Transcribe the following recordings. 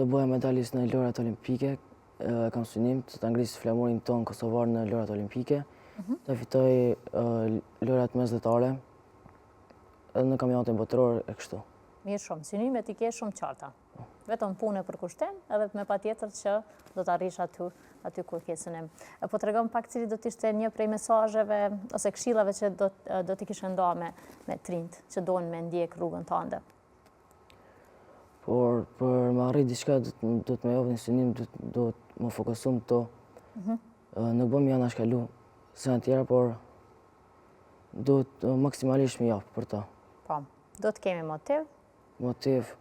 Të bëja medalist në lojrat olimpike, kam synim të ngrisë flamurin tonë kosovar në lojrat olimpike, të fitoj lojrat mesdhetare edhe në kampionatin botëror e kështu. Mirë shumë, synimet i ke shumë qarta. Vetëm punë për kushtem edhe me patjetër që do të arrish aty ku ke synim. Po të regom pak cili do t'ishte një prej mesazheve ose këshillave që do t'i kishe nda me trinjt që donë me ndjek rrugën tënde. Por për më arrit diçka do të më jopin synim, do të më fokusum to. Nuk bëm janë ashkalu se në tjera, por do të maksimalisht më jap për to. Po, do të kemi motiv? Motiv,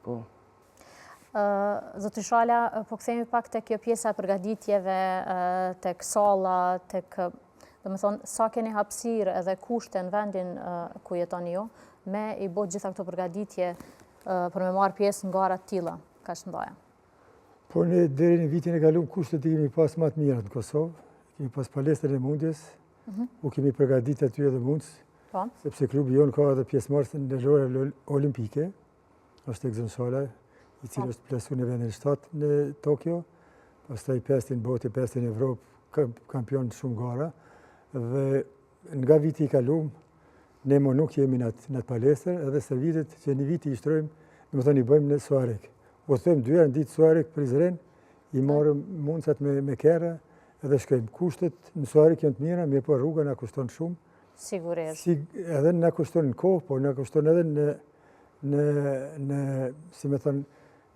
po. Zotri Shala, po kthehemi pak tek kjo pjesa e përgatitjeve, tek salla, do të thonë sa keni hapësirë edhe kushte në vendin ku jetoni ju, me i bë gjitha këto përgatitje për me marrë pjesë në gara të tilla, ka shëndoja. Po ne deri në vitin e kaluar kushtet i kemi pas më të mira në Kosovë, kemi pas palestrën e mundjes, u kemi përgatitur aty edhe mundës, sepse klubi jonë ka edhe pjesëmarrëse në lojrat olimpike, është tek Shala, i cili është plasuar në vendin e shtatë në Tokyo, pastaj 5 në botë, 5 në Evropë, kampion shumë gara, dhe nga viti i kaluar ne më nuk jemi në atë palestër, edhe servitet që një viti i shtrojmë, në më thonë i bëjmë në Suarek. Po thëmë 2 herë në ditë Suarek Prizren, i marëm mundësat me kera, edhe shkojmë. Kushtet në Suarek janë të mira, mirë po rruga na kushton shumë. Sigurisht. Edhe na kushton në kohë, po na kushton edhe në si me thonë,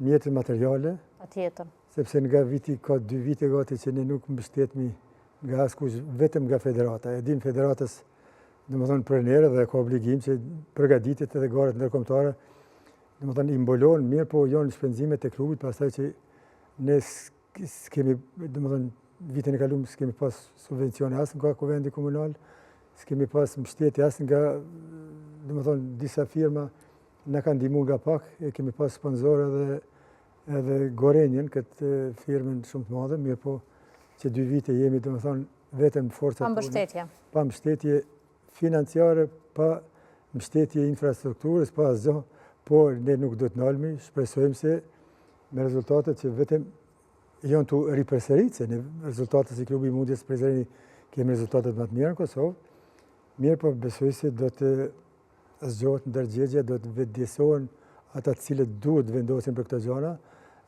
mjetët materiale. Patjetër. Sepse nga viti, ka 2 vite gati që ne nuk mbështetemi nga askush, vetëm nga federata. E dim federatës, dhe më thonë prenere dhe ka obligim që përgatitet edhe garat ndërkombëtare, dhe më thonë i mbolon mirë, po janë shpenzimet e klubit, pastaj që ne s'kemi, dhe më thonë vitin e kaluar s'kemi pas subvencione as nga kuvendi komunal, s'kemi pas mbështetje as nga, dhe më thonë disa firma na kanë ndihmuar nga pak, e kemi pas sponsor edhe Gorenjen, këtë firmën shumë të madhe, mirë po që 2 vite jemi, dhe më thonë vetëm forcat. Pa mbështetje. Pa mbështetje financiare, pa mbështetje infrastrukturës, pa asgjë, por ne nuk do të ndalemi, shpresojmë se me rezultatet që vetëm janë të ripërsërit, se në rezultatet si klubi i mundjes Prizreni kemi rezultatet më të mira në Kosovë, mirë po besoj se do të zgjohet ndërgjegja, do të vetëdijsohen ata të cilët duhet vendosin për këto gjëra,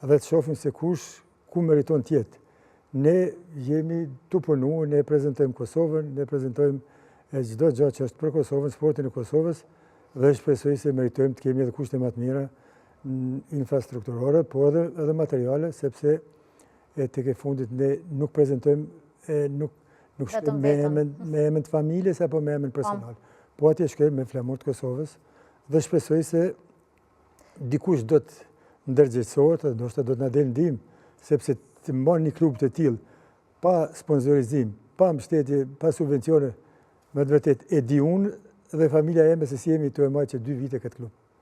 dhe të shohin se ku meriton të jetë. Ne jemi të punuar, ne prezantojmë Kosovën, ne prezantojmë çdo gjë që është për Kosovën, sportin e Kosovës, dhe shpresoj se meritojmë të kemi edhe kushte më të mira infrastrukturore, po edhe materiale, sepse tek e fundit ne nuk prezantojmë nuk shkojmë me emën të familjes apo me emën personal. Po atje shkojmë me flamur të Kosovës dhe shpresoj se dikush do të ndërgjegjësohet dhe ndoshta do të na dalë ndihmë, sepse të mban një klub të tillë pa sponsorizim, pa mbështetje, pa subvencione, me të vërtet e di unë dhe familja eme se si jemi të e majtë që 2 vite këtë klub.